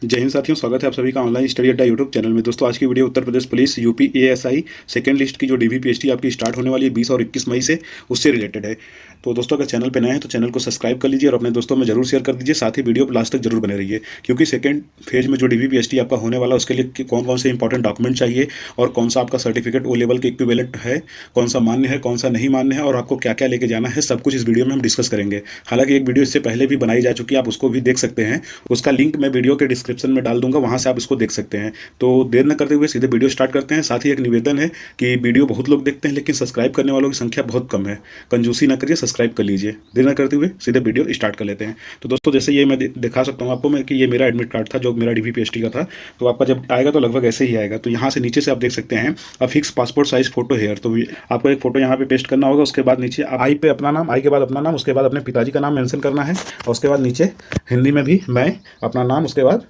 जय हिंद साथियों, स्वागत है आप सभी का online study Adda YouTube channel में। दोस्तों, आज की video Uttar Pradesh police UP ASI second list की जो डीवीपीएसटी आपकी स्टार्ट होने वाली है 20 और 21 मई से, उससे रिलेटेड है। तो दोस्तों, अगर चैनल पे नए हैं तो चैनल को सब्सक्राइब कर लीजिए और अपने दोस्तों में जरूर शेयर कर दीजिए। साथ ही वीडियो पर लास्ट तक जरूर बने रहिए, क्योंकि सेकंड फेज में जो डीवीपीएसटी आपका होने वाला है उसके लिए कौन कौन से इंपॉर्टेंट डॉक्यूमेंट चाहिए और कौन सा आपका सर्टिफिकेट ओ लेवल के इक्विवेलेंट है, कौन सा मान्य है, कौन सा नहीं मान्य है और आपको क्या क्या लेके जाना है, सब कुछ इस वीडियो में हम डिस्कस करेंगे। हालांकि एक वीडियो इससे पहले भी बनाई जा चुकी है, आप उसको भी देख सकते हैं। उसका लिंक मैं वीडियो के डिस्क्रिप्शन में डाल दूंगा, वहां से आप इसको देख सकते हैं। तो देर न करते हुए सीधे वीडियो स्टार्ट करते हैं। साथ ही एक निवेदन है कि वीडियो बहुत लोग देखते हैं लेकिन सब्सक्राइब करने वालों की संख्या बहुत कम है। कंजूसी ना करिए, सब्सक्राइब कर लीजिए। देर न करते हुए सीधे वीडियो स्टार्ट कर लेते हैं। तो दोस्तों, जैसे ये मैं दिखा सकता हूँ आपको मैं कि ये मेरा एडमिट कार्ड था जो मेरा डीवीपीएसटी का था। तो आपका जब आएगा तो लगभग ऐसे ही आएगा। तो यहाँ से नीचे से आप देख सकते हैं fix passport size photo here. तो आपको एक फोटो यहाँ पे पेस्ट करना होगा। उसके बाद नीचे आई पे अपना नाम, आई के बाद अपना नाम, उसके बाद अपने पिताजी का नाम मेंशन करना है और उसके बाद नीचे हिंदी में भी मैं अपना नाम, उसके बाद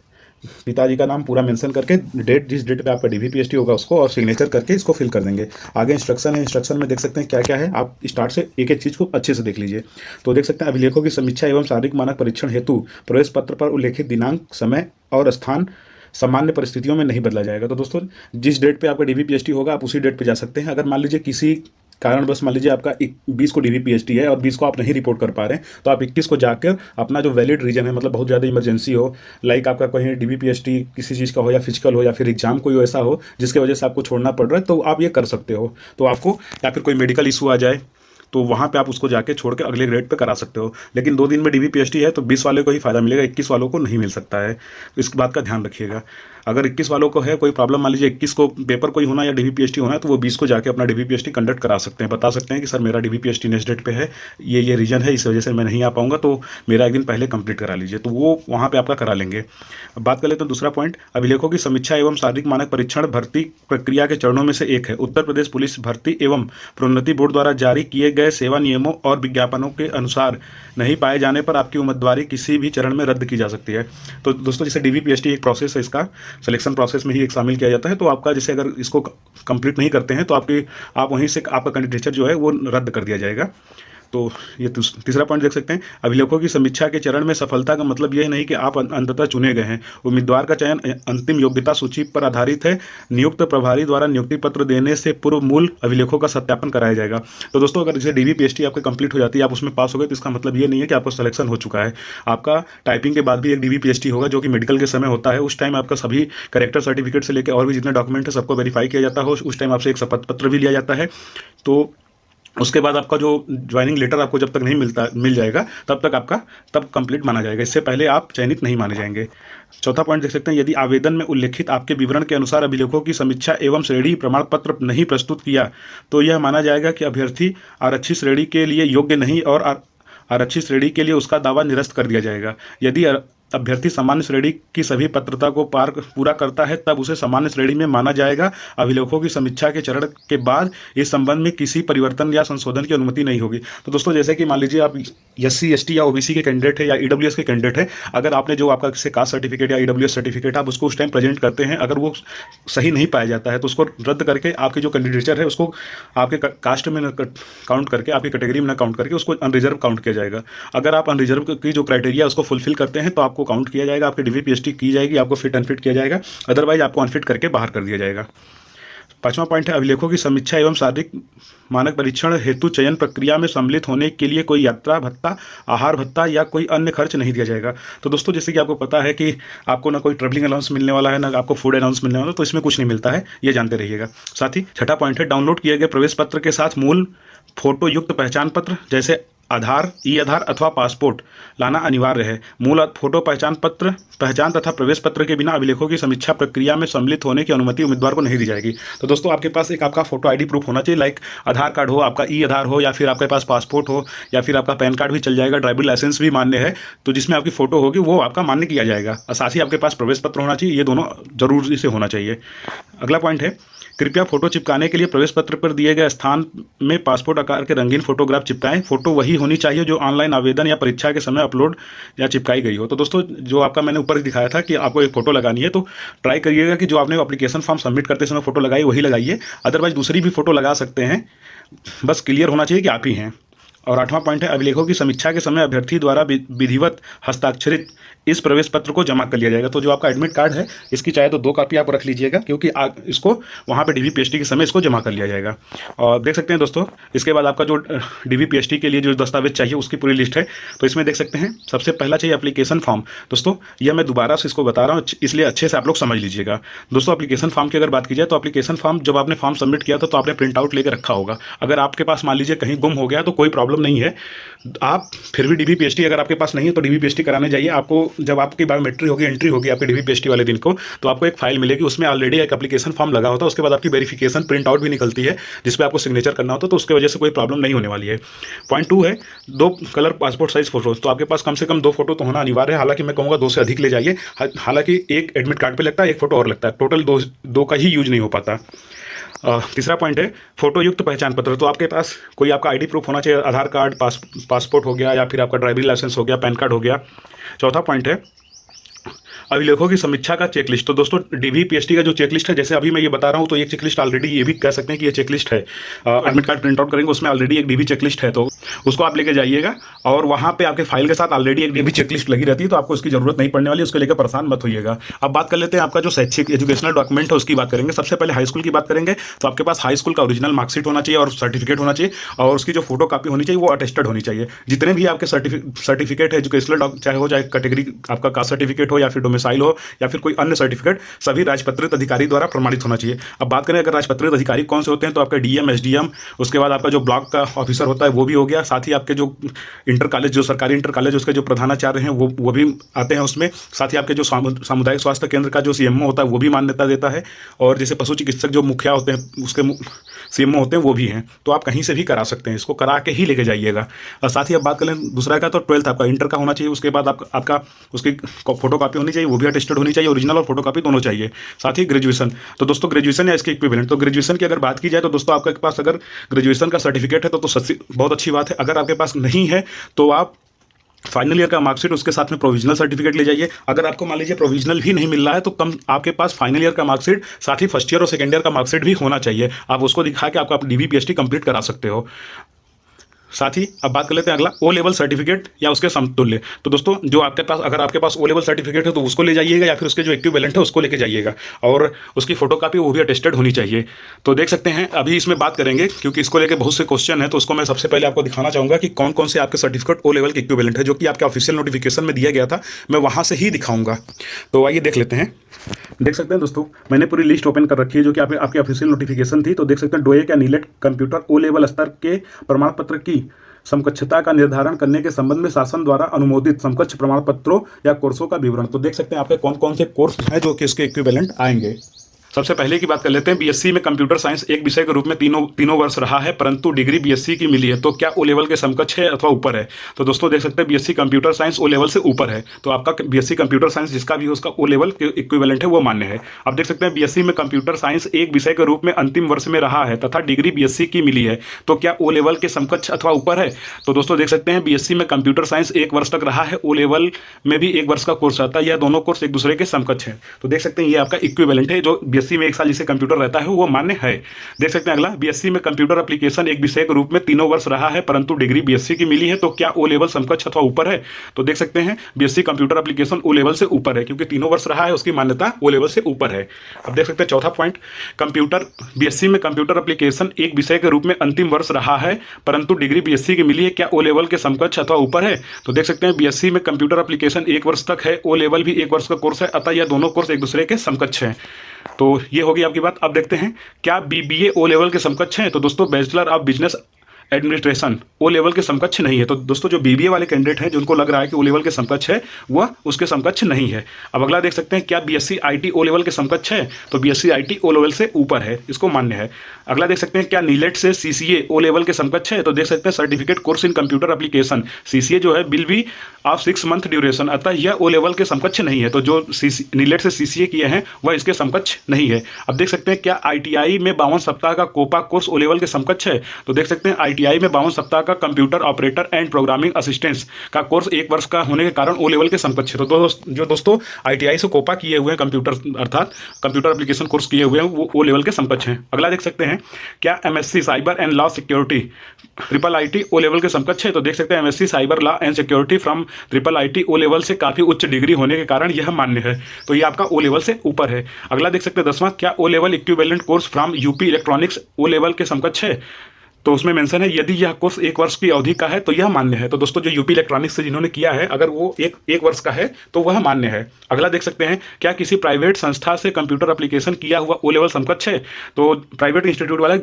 पिताजी का नाम पूरा मेंशन करके डेट, जिस डेट पे आपका डीवीपीएसटी होगा उसको और सिग्नेचर करके इसको फिल कर देंगे। आगे इंस्ट्रक्शन है, इंस्ट्रक्शन में देख सकते हैं क्या क्या है। आप स्टार्ट से एक एक चीज़ को अच्छे से देख लीजिए। तो देख सकते हैं अभिलेखों की समीक्षा एवं शारीरिक मानक परीक्षण हेतु प्रवेश पत्र पर उल्लेखित दिनांक, समय और स्थान सामान्य परिस्थितियों में नहीं बदला जाएगा। तो दोस्तों, जिस डेट पे आपका डीवीपीएसटी होगा आप उसी डेट पे जा सकते हैं। अगर मान लीजिए किसी कारण बस मान लीजिए आपका 20 को डीवीपीएसटी है और 20 को आप नहीं रिपोर्ट कर पा रहे हैं, तो आप 21 को जाकर अपना जो वैलिड रीजन है, मतलब बहुत ज़्यादा इमरजेंसी हो, लाइक आपका कहीं डीवीपीएसटी किसी चीज़ का हो या फिजिकल हो या फिर एग्जाम कोई ऐसा हो जिसकी वजह से आपको छोड़ना पड़ रहा है, तो आप ये कर सकते हो। तो आपको या फिर कोई मेडिकल इशू आ जाए तो वहाँ पे आप उसको जाके छोड़ के अगले ग्रेड पे करा सकते हो। लेकिन 2 दिन में डीवीपीएसटी है तो 20 वाले को ही फायदा मिलेगा, 21 वालों को नहीं मिल सकता है। तो इस बात का ध्यान रखिएगा। अगर 21 वालों को है कोई प्रॉब्लम, मान लीजिए 21 को पेपर कोई होना या डीवीपीएसटी होना है, तो वो 20 को जाके अपना डीवीपीएसटी कंडक्ट करा सकते हैं। बता सकते हैं कि सर मेरा डीवीपीएसटी नेक्स्ट डेट पे है, ये रीजन है, इस वजह से मैं नहीं आ पाऊंगा, तो मेरा एक दिन पहले कंप्लीट करा लीजिए। तो वो वहाँ पे आपका करा लेंगे। अब बात कर लेते हैं दूसरा पॉइंट, अभिलेखों की समीक्षा एवं शारीरिक मानक परीक्षण भर्ती प्रक्रिया के चरणों में से एक है। उत्तर प्रदेश पुलिस भर्ती एवं प्रोन्नति बोर्ड द्वारा जारी किए गए सेवा नियमों और विज्ञापनों के अनुसार नहीं पाए जाने पर आपकी उम्मीदवारी किसी भी चरण में रद्द की जा सकती है। तो दोस्तों, जैसे डीवीपीएसटी एक प्रोसेस है, इसका सिलेक्शन प्रोसेस में ही एक शामिल किया जाता है। तो आपका जैसे अगर इसको कंप्लीट नहीं करते हैं तो आप वहीं से आपका कैंडिडेचर जो है वो रद्द कर दिया जाएगा। तो ये तीसरा पॉइंट देख सकते हैं, अभिलेखों की समीक्षा के चरण में सफलता का मतलब यह नहीं कि आप अंततः चुने गए हैं। उम्मीदवार का चयन अंतिम योग्यता सूची पर आधारित है। नियुक्त प्रभारी द्वारा नियुक्ति पत्र देने से पूर्व मूल अभिलेखों का सत्यापन कराया जाएगा। तो दोस्तों, अगर जैसे डीवीपीएसटी आपकी कंप्लीट हो जाती है, आप उसमें पास हो गए, तो इसका मतलब ये नहीं है कि आपको सिलेक्शन हो चुका है। आपका टाइपिंग के बाद भी एक डीवीपीएसटी होगा जो कि मेडिकल के समय होता है। उस टाइम आपका सभी करेक्टर सर्टिफिकेट से लेकर और भी जितने डॉक्यूमेंट है सबको वेरीफाई किया जाता है। उस टाइम आपसे एक शपथ पत्र भी लिया जाता है। तो उसके बाद आपका जो ज्वाइनिंग लेटर आपको जब तक नहीं मिल जाएगा तब कंप्लीट माना जाएगा। इससे पहले आप चयनित नहीं माने जाएंगे। चौथा पॉइंट देख सकते हैं, यदि आवेदन में उल्लेखित आपके विवरण के अनुसार अभिलेखों की समीक्षा एवं श्रेणी प्रमाण पत्र नहीं प्रस्तुत किया तो यह माना जाएगा कि अभ्यर्थी आरक्षित श्रेणी के लिए योग्य नहीं और आरक्षित श्रेणी के लिए उसका दावा निरस्त कर दिया जाएगा। यदि अभ्यर्थी सामान्य श्रेणी की सभी पात्रता को पूरा करता है तब उसे सामान्य श्रेणी में माना जाएगा। अभिलेखों की समीक्षा के चरण के बाद इस संबंध में किसी परिवर्तन या संशोधन की अनुमति नहीं होगी। तो दोस्तों, जैसे कि मान लीजिए आप SC ST या OBC के कैंडिडेट है या EWS के कैंडिडेट है, अगर आपने जो आपका कास्ट सर्टिफिकेट या EWS सर्टिफिकेट आप उसको उस टाइम प्रेजेंट करते हैं, अगर वो सही नहीं पाया जाता है तो उसको रद्द करके आपकी जो कैंडिडेचर है उसको आपके कास्ट में न काउंट करके, आपकी कैटेगरी में न काउंट करके उसको अनरिजर्व काउंट किया जाएगा। अगर आप अनरिजर्व की जो क्राइटेरिया उसको फुलफिल करते हैं तो आपको काउंट किया जाएगा, आपकी डीवीपीएसटी की जाएगी, आपको फिट अनफिट किया जाएगा, अदरवाइज आपको अनफिट करके बाहर कर दिया जाएगा। पांचवा पॉइंट है, अभिलेखों की समीक्षा एवं शारीरिक मानक परीक्षण हेतु चयन प्रक्रिया में सम्मिलित होने के लिए कोई यात्रा भत्ता, आहार भत्ता या कोई अन्य खर्च नहीं दिया जाएगा। तो दोस्तों, जैसे कि आपको पता है कि आपको ना कोई ट्रैवलिंग अलाउंस मिलने वाला है, ना आपको फूड अलाउंस मिलने वाला है, तो इसमें कुछ नहीं मिलता है, ये जानते रहिएगा। साथ ही छठा पॉइंट है, डाउनलोड किए गए प्रवेश पत्र के साथ मूल फोटो युक्त पहचान पत्र जैसे आधार, ई-आधार अथवा पासपोर्ट लाना अनिवार्य है। मूल फोटो पहचान तथा प्रवेश पत्र के बिना अभिलेखों की समीक्षा प्रक्रिया में सम्मिलित होने की अनुमति उम्मीदवार को नहीं दी जाएगी। तो दोस्तों, आपके पास एक आपका फोटो ID प्रूफ होना चाहिए, लाइक आधार कार्ड हो, आपका ई-आधार हो, या फिर आपके पास पासपोर्ट हो, या फिर आपका पैन कार्ड भी चल जाएगा, ड्राइविंग लाइसेंस भी मान्य है। तो जिसमें आपकी फोटो होगी वो आपका मान्य किया जाएगा। और साथ ही आपके पास प्रवेश पत्र होना चाहिए। ये दोनों जरूरी से होना चाहिए। अगला पॉइंट है, कृपया फोटो चिपकाने के लिए प्रवेश पत्र पर दिए गए स्थान में पासपोर्ट आकार के रंगीन फोटोग्राफ चिपकाएं। फोटो वही होनी चाहिए जो ऑनलाइन आवेदन या परीक्षा के समय अपलोड या चिपकाई गई हो। तो दोस्तों, जो आपका मैंने ऊपर दिखाया था कि आपको एक फोटो लगानी है, तो ट्राई करिएगा कि जो आपने एप्लीकेशन फॉर्म सबमिट करते समय फोटो लगाई वही लगाइए, अदरवाइज दूसरी भी फोटो लगा सकते हैं, बस क्लियर होना चाहिए कि आप ही हैं। और आठवां पॉइंट है, अभिलेखों की समीक्षा के समय अभ्यर्थी द्वारा विधिवत हस्ताक्षरित इस प्रवेश पत्र को जमा कर लिया जाएगा। तो जो आपका एडमिट कार्ड है इसकी चाहे तो 2 कॉपी आप रख लीजिएगा, क्योंकि इसको वहाँ पे DVPST के समय इसको जमा कर लिया जाएगा। और देख सकते हैं दोस्तों, इसके बाद आपका जो DVPST के लिए जो दस्तावेज चाहिए उसकी पूरी लिस्ट है। तो इसमें देख सकते हैं सबसे पहला चाहिए एप्लीकेशन फॉर्म। दोस्तों यह मैं दोबारा से इसको बता रहा हूँ, इसलिए अच्छे से आप लोग समझ लीजिएगा। दोस्तों एप्लीकेशन फॉर्म की अगर बात की जाए तो एप्लीकेशन फॉर्म जब आपने फॉर्म सबमिट किया था तो आपने प्रिंट आउट लेकर रखा होगा। अगर आपके पास मान लीजिए कहीं गुम हो गया तो कोई प्रॉब्लम नहीं है, आप फिर भी DVPST अगर आपके पास नहीं है तो DVPST कराने जाइए। आपको जब आपकी बायोमेट्री होगी, एंट्री होगी आपके DVPST वाले दिन को, तो आपको एक फाइल मिलेगी, उसमें ऑलरेडी एक एप्लीकेशन फॉर्म लगा होता है। उसके बाद आपकी वेरिफिकेशन प्रिंट आउट भी निकलती है जिसपे आपको सिग्नेचर करना होता है, तो उसकी वजह से कोई प्रॉब्लम नहीं होने वाली है। पॉइंट 2 है 2 कलर पासपोर्ट साइज फोटो। तो आपके पास कम से कम 2 फोटो तो होना अनिवार्य है, हालांकि मैं कहूँगा 2 से अधिक ले जाइए। हालांकि एक एडमिट कार्ड पे लगता है, एक फोटो और लगता है, टोटल 2 का ही यूज नहीं हो पाता। तीसरा पॉइंट है फोटो युक्त पहचान पत्र। तो आपके पास कोई आपका ID प्रूफ होना चाहिए, आधार कार्ड, पासपोर्ट हो गया, या फिर आपका ड्राइविंग लाइसेंस हो गया, पैन कार्ड हो गया। चौथा पॉइंट है अभिलेखों की समीक्षा का चेकलिस्ट। तो दोस्तों DVPST का जो चेकलिस्ट है, जैसे अभी मैं ये बता रहा हूँ, तो एक चेकलिस्ट ऑलरेडी ये भी कह सकते हैं कि ये चेकलिस्ट है। एडमिट कार्ड प्रिंट आउट करेंगे उसमें ऑलरेडी एक DV चेकलिस्ट है, तो उसको आप लेके जाइएगा। और वहाँ पे आपके फाइल के साथ ऑलरेडी एक DV चेकलिस्ट लगी रहती है, तो आपको उसकी जरूरत नहीं पड़ने वाली, उसको लेकर परेशान मत होइएगा। अब बात कर लेते हैं आपका जो शैक्षिक एजुकेशनल डॉक्यूमेंट है उसकी बात करेंगे। सबसे पहले हाई स्कूल की बात करेंगे। तो आपके पास हाई स्कूल का ओरिजिनल मार्कशीट होना चाहिए और सर्टिफिकेट होना चाहिए, और उसकी जो फोटो कॉपी होनी चाहिए वो अटेस्टेड होनी चाहिए। जितने भी आपके सर्टिफिकेट है एजुकेशनल, चाहे कैटेगरी आपका कास्ट सर्टिफिकेट हो, या फिर डोमिसाइल हो, या फिर कोई अन्य सर्टिफिकेट, सभी राजपत्रित अधिकारी द्वारा प्रमाणित होना चाहिए। अब बात करें अगर राजपत्रित अधिकारी कौन से होते हैं, तो आपका DM, SDM, उसके बाद आपका जो ब्लॉक का ऑफिसर होता है वो भी हो गया। साथ ही आपके जो इंटर कॉलेज, जो सरकारी इंटर कॉलेज उसके जो प्रधानाचार्य हैं वो भी आते हैं उसमें। साथ ही आपके जो सामुदायिक स्वास्थ्य केंद्र का जो CMO होता है वो भी मान्यता देता है, और जैसे पशु चिकित्सक जो मुखिया होते हैं उसके CMO होते हैं वो भी हैं। तो आप कहीं से भी करा सकते हैं, इसको करा के ही लेके जाइएगा। और साथ ही अब बात करें दूसरा का, तो 12th आपका इंटर का होना चाहिए। उसके बाद आपका उसकी फोटो कॉपी होनी चाहिए, वो भी अटेस्टेड होनी चाहिए, ओरिजिनल और फोटो कॉपी दोनों चाहिए। साथ ही ग्रेजुएशन। तो दोस्तों ग्रेजुएशन या इसके इक्विवेलेंट। तो ग्रेजुएशन की अगर बात की जाए तो दोस्तों आपके पास अगर ग्रेजुएशन का सर्टिफिकेट है तो बहुत अच्छी बात है। अगर आपके पास नहीं है तो आप फाइनल ईयर का मार्कशीट, उसके साथ में प्रोविजनल सर्टिफिकेट ले जाइए। अगर आपको मान लीजिए प्रोविजनल भी नहीं मिल रहा है तो कम आपके पास फाइनल ईयर का मार्कशीट, साथ ही फर्स्ट ईयर और सेकेंड ईयर का मार्कशीट भी होना चाहिए। आप उसको दिखा के आपका DVPST कंप्लीट करा सकते हो। साथ ही अब बात कर लेते हैं अगला O लेवल सर्टिफिकेट या उसके समतुल्य। तो दोस्तों जो आपके पास, अगर आपके पास O लेवल सर्टिफिकेट है तो उसको ले जाइएगा, या फिर उसके जो इक्विवेलेंट है उसको लेके जाइएगा, और उसकी फोटोकॉपी वो भी अटेस्टेड होनी चाहिए। तो देख सकते हैं अभी इसमें बात करेंगे, क्योंकि इसको लेके बहुत से क्वेश्चन है, तो उसको मैं सबसे पहले आपको दिखाना चाहूँगा कि कौन कौन से आपके सर्टिफिकेट O लेवल के इक्विवेलेंट है, जो कि आपके ऑफिशियल नोटिफिकेशन में दिया गया था। मैं वहाँ से ही दिखाऊंगा, तो आइए देख लेते हैं। देख सकते हैं दोस्तों मैंने पूरी लिस्ट ओपन कर रखी है जो कि आपकी ऑफिशियल नोटिफिकेशन थी। तो देख सकते हैं DOEC या नीलेट कंप्यूटर O लेवल स्तर के प्रमाण पत्र की समकक्षता का निर्धारण करने के संबंध में शासन द्वारा अनुमोदित समकक्ष प्रमाण पत्रों या कोर्सों का विवरण। तो देख सकते हैं आपके कौन कौन से कोर्स हैं जो कि इसके इक्विवेलेंट आएंगे। सबसे पहले की बात कर लेते हैं, BSc में कंप्यूटर साइंस एक विषय के रूप में तीनों वर्ष रहा है, परंतु डिग्री BSc की मिली है, तो क्या O लेवल के समकक्ष है अथवा ऊपर है। तो दोस्तों देख सकते हैं BSc computer science O level से ऊपर है, तो आपका BSc कंप्यूटर साइंस जिसका भी हो उसका O लेवल के इक्विवेलेंट है वो मान्य है। अब देख सकते हैं BSc में कंप्यूटर साइंस एक विषय के रूप में अंतिम वर्ष में रहा है तथा डिग्री BSc की मिली है, तो क्या O लेवल के समकक्ष अथवा ऊपर है। तो दोस्तों देख सकते हैं BSc में कंप्यूटर साइंस 1 वर्ष तक रहा है, O लेवल में भी 1 वर्ष का कोर्स आता है, यह दोनों कोर्स एक दूसरे के समकक्ष है। तो देख सकते हैं ये आपका इक्विवेलेंट है, जो BSc में 1 साल जिसे कंप्यूटर रहता है वो मान्य है। देख सकते हैं अगला, BSc में कंप्यूटर एप्लीकेशन एक विषय के रूप में 3 वर्ष रहा है, परंतु डिग्री BSc की मिली है, तो क्या O लेवल समकक्ष अथवा ऊपर है। तो देख सकते हैं BSc computer application O level से ऊपर है, क्योंकि 3 वर्ष रहा है, उसकी मान्यता O लेवल से ऊपर है। अब देख सकते हैं चौथा पॉइंट, BSc में कंप्यूटर एप्लीकेशन एक विषय के रूप में अंतिम वर्ष रहा है, परंतु डिग्री BSc की मिली है, क्या O लेवल के समकक्ष अथवा ऊपर है। तो देख सकते हैं BSc में कंप्यूटर एप्लीकेशन 1 वर्ष तक है, O लेवल भी 1 वर्ष का कोर्स है, अतः यह दोनों कोर्स एक दूसरे के समकक्ष हैं। तो ये होगी आपकी बात। अब देखते हैं क्या BBA O लेवल के समकक्ष हैं। तो दोस्तों bachelor of business administration O level के समकक्ष नहीं है। तो दोस्तों जो BBA वाले कैंडिडेट हैं जिनको लग रहा है कि O लेवल के समकक्ष है, वह उसके समकक्ष नहीं है। अब अगला देख सकते हैं क्या BSc IT O लेवल के समकक्ष है। तो BSc IT O लेवल से ऊपर है, इसको मान्य है। अगला देख सकते हैं क्या नीलेट से CCA O लेवल के समकक्ष है। तो देख सकते हैं certificate course in computer application CCA जो है will be of 6 month duration, अतः यह O लेवल के समकक्ष नहीं है। तो जो नीलेट से CCA किए हैं वह इसके समकक्ष नहीं है। अब देख सकते हैं क्या ITI में 52 सप्ताह का कोपा कोर्स O लेवल के समकक्ष है। तो देख सकते हैं ITI में 52 सप्ताह का computer operator and programming assistance का कोर्स 1 वर्ष का होने के कारण O लेवल के समकक्ष है। तो जो दोस्तों ITI से कोपा किए हुए हैं कंप्यूटर अर्थात कंप्यूटर एप्लीकेशन कोर्स किए हुए हैं वो O लेवल के समकक्ष हैं। अगला देख सकते हैं क्या MSc cyber and law security IIIT O level के समकक्ष है। तो देख सकते हैं MSc cyber law and security from IIIT O level से काफ़ी उच्च डिग्री होने के कारण यह मान्य है। तो ये आपका O लेवल से ऊपर है। अगला देख सकते हैं 10वां, क्या O level equivalent course from UP electronics O level के समकक्ष है। तो उसमें मेंशन है यदि यह कोर्स 1 वर्ष की अवधि का है तो यह मान्य है। तो दोस्तों जो यूपी इलेक्ट्रॉनिक्स से जिन्होंने किया है अगर वो एक वर्ष का है तो वह मान्य है। अगला देख सकते हैं क्या किसी प्राइवेट संस्था से कंप्यूटर एप्लीकेशन किया हुआ O लेवल समकक्ष है। तो प्राइवेट इंस्टीट्यूट वाले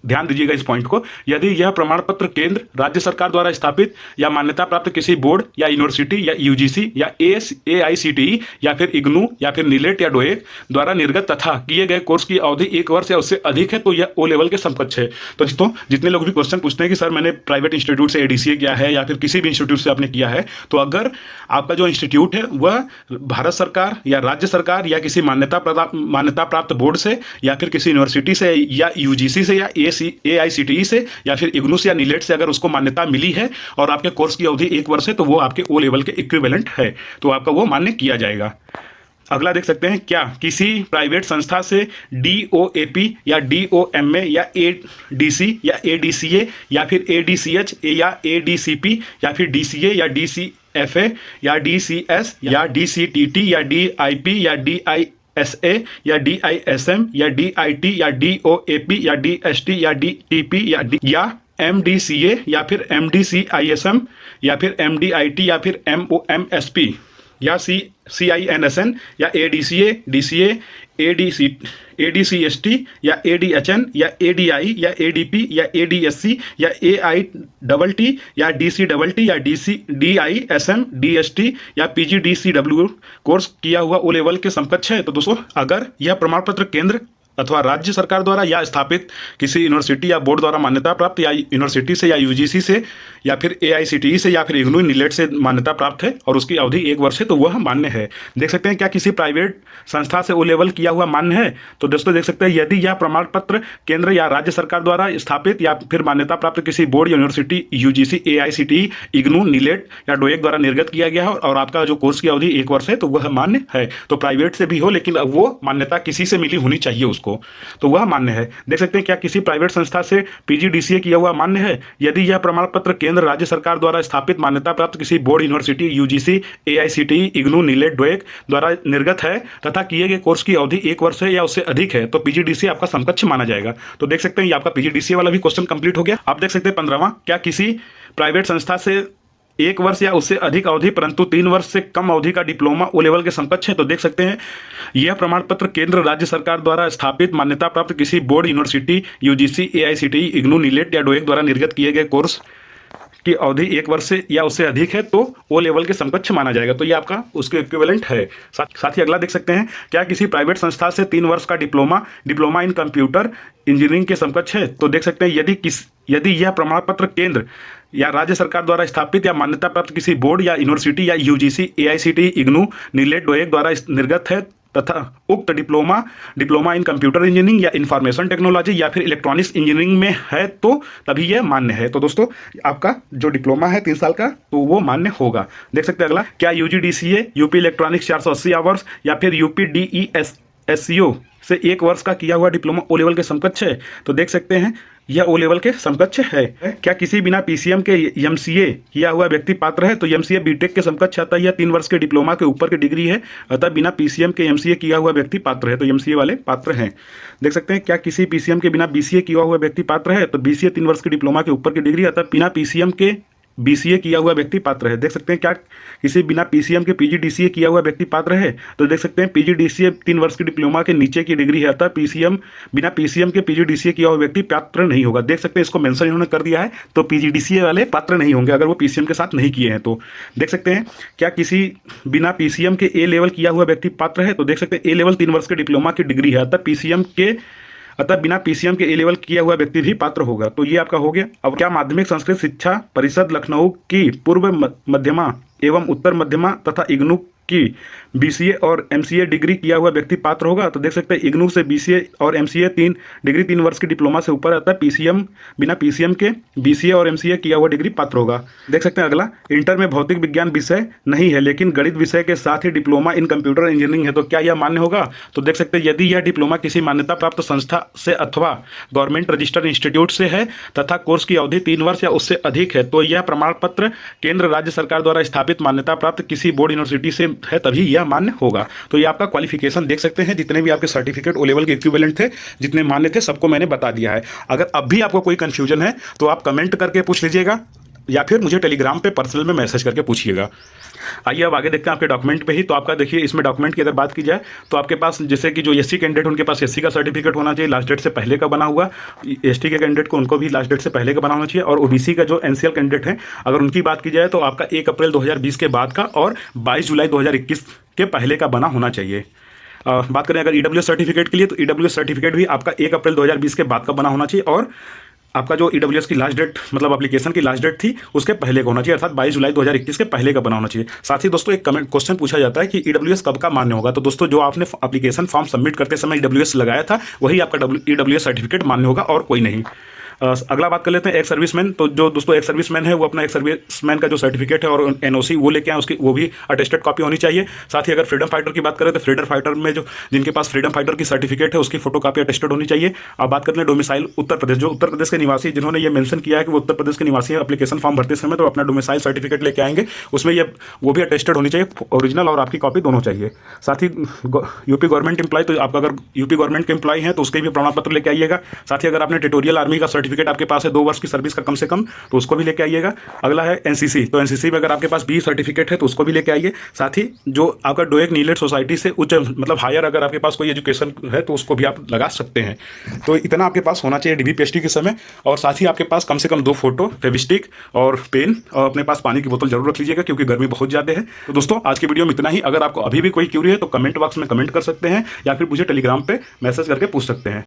ध्यान दीजिएगा इस पॉइंट को, यदि यह प्रमाण पत्र केंद्र राज्य सरकार द्वारा स्थापित या मान्यता प्राप्त किसी बोर्ड या यूनिवर्सिटी या UGC या AICTE या फिर इग्नू या फिर नीलेट या डोएक द्वारा निर्गत तथा किए गए कोर्स की अवधि 1 वर्ष या उससे अधिक है तो यह O लेवल के समकक्ष है। तो दोस्तों जितने लोग भी क्वेश्चन पूछते हैं कि सर मैंने प्राइवेट इंस्टीट्यूट से ADCA किया है या फिर किसी भी इंस्टीट्यूट से आपने किया है, तो अगर आपका जो इंस्टीट्यूट है वह भारत सरकार या राज्य सरकार या किसी मान्यता प्राप्त बोर्ड से या फिर किसी यूनिवर्सिटी से या UGC से या AICTE से या फिर इग्नू से या नीलेट से अगर उसको मान्यता मिली है और आपके कोर्स की अवधि 1 वर्ष है तो वो आपके O लेवल के इक्विवेलेंट है, तो आपका वो मान्य किया जाएगा। अगला देख सकते हैं क्या किसी प्राइवेट संस्था से DOAP या DOMA या ADC या ADCA या फिर ADCH या ADCP या फिर DCA या DCFA या DCS या DCTT या DIP या DISA या DISM या DIT या DOAP या DST या DTP या MDCA या फिर MDCISM या फिर MDIT या फिर MOMSP या CINSN या ADCA, DCA, ADCST या ADHN या ADI या ADP या ADSC या AITT या DCTT या DISM, DST या PGDCW कोर्स किया हुआ O लेवल के समकक्ष है। तो दोस्तों अगर यह प्रमाण पत्र केंद्र अथवा राज्य सरकार द्वारा या स्थापित किसी यूनिवर्सिटी या बोर्ड द्वारा मान्यता प्राप्त या यूनिवर्सिटी से या UGC से या फिर AICTE से या फिर इग्नू नीलेट से मान्यता प्राप्त है और उसकी अवधि 1 वर्ष है तो वह मान्य है। देख सकते हैं क्या किसी प्राइवेट संस्था से O लेवल किया हुआ मान्य है। तो दोस्तों देख सकते हैं यदि यह प्रमाण पत्र केंद्र या राज्य सरकार द्वारा स्थापित या फिर मान्यता प्राप्त किसी बोर्ड या यूनिवर्सिटी UGC AICTE इग्नू नीलेट या डोएक द्वारा निर्गत किया गया है और आपका जो कोर्स की अवधि 1 वर्ष है तो वह मान्य है। तो प्राइवेट से भी हो लेकिन वो मान्यता किसी से मिली होनी चाहिए उसको, तो वह मान्य है। देख सकते हैं क्या किसी प्राइवेट संस्था से PGDCA किया हुआ मान्य है। यदि यह प्रमाण पत्र केंद्र राज्य सरकार द्वारा स्थापित मान्यता प्राप्त किसी board university UGC AICTE IGNOU नीलेट डोएक द्वारा निर्गत है तथा किए गए कोर्स की अवधि 1 वर्ष है या उससे अधिक है तो PGDCA आपका समकक्ष माना जाएगा। तो देख सकते हैं ये आपका PGDCA वाला भी क्वेश्चन कंप्लीट हो गया। आप देख सकते हैं 15वां, क्या किसी प्राइवेट संस्था से 1 वर्ष या उससे अधिक अवधि परंतु 3 वर्ष से कम अवधि का डिप्लोमा O लेवल के समकक्ष है। तो देख सकते हैं यह प्रमाण पत्र केंद्र राज्य सरकार द्वारा स्थापित मान्यता प्राप्त किसी board university UGC AICTE IGNOU नीलेट या डोएक द्वारा निर्गत किए गए कोर्स की अवधि 1 वर्ष से या उससे अधिक है तो O लेवल के समकक्ष माना जाएगा। तो ये आपका उसके इक्विवेलेंट है। साथ ही अगला देख सकते हैं क्या किसी प्राइवेट संस्था से 3 वर्ष का डिप्लोमा इन कंप्यूटर इंजीनियरिंग के समकक्ष है। तो देख सकते हैं यदि यह प्रमाण पत्र केंद्र या राज्य सरकार द्वारा स्थापित या मान्यता प्राप्त किसी बोर्ड या यूनिवर्सिटी या UGC AICTE इग्नू नीलेट डोएक द्वारा निर्गत है तथा उक्त डिप्लोमा इन कंप्यूटर इंजीनियरिंग या इंफॉर्मेशन टेक्नोलॉजी या फिर इलेक्ट्रॉनिक्स इंजीनियरिंग में है तो तभी यह मान्य है। तो दोस्तों आपका जो डिप्लोमा है 3 साल का तो वो मान्य होगा। देख सकते हैं अगला, क्या UGDCA यूपी इलेक्ट्रॉनिक्स 480 आवर्स या फिर UPDESCO से 1 वर्ष का किया हुआ डिप्लोमा O लेवल के समकक्ष है। तो देख सकते हैं यह O लेवल के समकक्ष है। क्या किसी बिना PCM के MCA किया हुआ व्यक्ति पात्र है। तो MCA BTech के समकक्ष आता है। यह 3 वर्ष के डिप्लोमा के ऊपर की डिग्री है अतः बिना PCM के MCA किया हुआ व्यक्ति पात्र है। तो MCA वाले पात्र हैं। देख सकते हैं क्या किसी PCM के बिना BCA किया हुआ व्यक्ति पात्र है। तो BCA 3 वर्ष के डिप्लोमा के ऊपर की डिग्री अतः बिना PCM के BCA किया हुआ व्यक्ति पात्र है। देख सकते हैं क्या किसी बिना PCM के PGDCA किया हुआ व्यक्ति पात्र है। तो देख सकते हैं PGDCA 3 वर्ष की डिप्लोमा के नीचे की डिग्री है अतः बिना PCM के PGDCA किया हुआ व्यक्ति पात्र नहीं होगा। देख सकते हैं इसको मेंशन इन्होंने कर दिया है तो PGDCA वाले पात्र नहीं होंगे अगर वो PCM के साथ नहीं किए हैं। तो देख सकते हैं क्या किसी बिना PCM के A लेवल किया हुआ व्यक्ति पात्र है। तो देख सकते हैं A लेवल 3 वर्ष के डिप्लोमा की डिग्री है अतः बिना PCM के A लेवल किया हुआ व्यक्ति भी पात्र होगा। तो ये आपका हो गया। अब क्या माध्यमिक संस्कृत शिक्षा परिषद लखनऊ की पूर्व मध्यमा एवं उत्तर मध्यमा तथा इग्नू की बीसीए और एमसीए डिग्री किया हुआ व्यक्ति पात्र होगा। तो देख सकते हैं इग्नू से बीसीए और एमसीए 3 वर्ष की डिप्लोमा से ऊपर आता है। पीसीएम, बिना पीसीएम के बीसीए और एमसीए किया हुआ डिग्री पात्र होगा। देख सकते हैं अगला, इंटर में भौतिक विज्ञान विषय नहीं है लेकिन गणित विषय के साथ ही डिप्लोमा इन कंप्यूटर इंजीनियरिंग है, तो क्या यह मान्य होगा? तो देख सकते हैं यदि यह डिप्लोमा किसी मान्यता प्राप्त संस्था से अथवा गवर्नमेंट रजिस्टर्ड इंस्टीट्यूट से है तथा कोर्स की अवधि 3 वर्ष या उससे अधिक है, तो यह प्रमाण पत्र केंद्र राज्य सरकार द्वारा स्थापित मान्यता प्राप्त किसी बोर्ड यूनिवर्सिटी से है, तभी यह मान्य होगा। तो ये आपका क्वालिफिकेशन देख सकते हैं, जितने भी आपके सर्टिफिकेट ओ लेवल के इक्विवेलेंट थे, जितने मान्य थे, सबको मैंने बता दिया है। अगर अब भी आपको कोई कंफ्यूजन है तो आप कमेंट करके पूछ लीजिएगा या फिर मुझे टेलीग्राम पे पर्सनल में मैसेज करके पूछिएगा। आइए अब आगे देखते हैं आपके डॉक्यूमेंट पे ही। तो आपका देखिए इसमें डॉक्यूमेंट की अगर बात की जाए तो आपके पास जैसे कि जो एससी कैंडिडेट उनके पास एससी का सर्टिफिकेट होना चाहिए, लास्ट डेट से पहले का बना हुआ। एसटी के कैंडिडेट को उनको भी लास्ट डेट से पहले का बना होना चाहिए। और ओबीसी का जो एनसीएल कैंडिडेट है अगर उनकी बात की जाए तो आपका 1 अप्रैल 2020 के बाद का और 22 जुलाई 2021 के पहले का बना होना चाहिए। बात करें अगर ईडब्ल्यूएस सर्टिफिकेट के लिए तो ईडब्ल्यूएस सर्टिफिकेट भी आपका 1 अप्रैल 2020 के बाद का बना होना चाहिए और आपका जो ईडब्ल्यूएस की लास्ट डेट मतलब एप्लीकेशन की लास्ट डेट थी उसके पहले का होना चाहिए, अर्थात 22 जुलाई 2021 के पहले का बना होना चाहिए। साथ ही दोस्तों एक कमेंट क्वेश्चन पूछा जाता है कि ईडब्ल्यूएस कब का मान्य होगा। तो दोस्तों जो आपने एप्लीकेशन फॉर्म सबमिट करते समय ईडब्ल्यूएस लगाया था वही आपका ईडब्ल्यूएस सर्टिफिकेट मान्य होगा और कोई नहीं। अगला बात कर लेते हैं एक्स सर्विसमैन। तो जो दोस्तों एक्स सर्विसमैन है वो अपना एक्स सर्विसमैन का जो सर्टिफिकेट है और एनओसी वो लेके आए, उसकी वो भी अटेस्टेड कॉपी होनी चाहिए। साथ ही अगर फ्रीडम फाइटर की बात करें तो फ्रीडम फाइटर में जो जिनके पास फ्रीडम फाइटर की सर्टिफिकेट है उसकी फोटो कॉपी अटेस्टेड होनी चाहिए। अब बात करते हैं डोमिसाइल उत्तर प्रदेश, जो उत्तर प्रदेश के निवासी जिन्होंने ये मेंशन किया है कि वो उत्तर प्रदेश के निवासी है, एप्लीकेशन फॉर्म भरते समय तो अपना डोमिसाइल सर्टिफिकेट लेके आएंगे, उसमें ये वो भी अटेस्टेड होनी चाहिए, ओरिजिनल और आपकी कॉपी दोनों चाहिए। साथ ही यूपी गवर्नमेंट एम्प्लॉय, तो आपका अगर यूपी गवर्नमेंट के एम्प्लॉय हैं तो उसके भी प्रमाण पत्र लेके आइएगा। साथ ही अगर आपने टेरिटोरियल आर्मी का सर्टिफिकेट आपके पास है 2 वर्ष की सर्विस का कम से कम, तो उसको भी लेके आइएगा। अगला है एनसीसी, तो एनसीसी में अगर आपके पास बी सर्टिफिकेट है तो उसको भी लेके आइए। साथ ही जो आपका डोएक नीलेट सोसाइटी से उच्च मतलब हायर अगर आपके पास कोई एजुकेशन है तो उसको भी आप लगा सकते हैं। तो इतना आपके पास होना चाहिए डीबीपीएसटी के समय। और साथ ही आपके पास कम से कम 2 फोटो, फेविस्टिक और पेन और अपने पास पानी की बोतल जरूर रख लीजिएगा क्योंकि गर्मी बहुत ज़्यादा है। तो दोस्तों आज की वीडियो में इतना ही। अगर आपको अभी भी कोई क्यूरी है तो कमेंट बॉक्स में कमेंट कर सकते हैं या फिर मुझे टेलीग्राम पे मैसेज करके पूछ सकते हैं।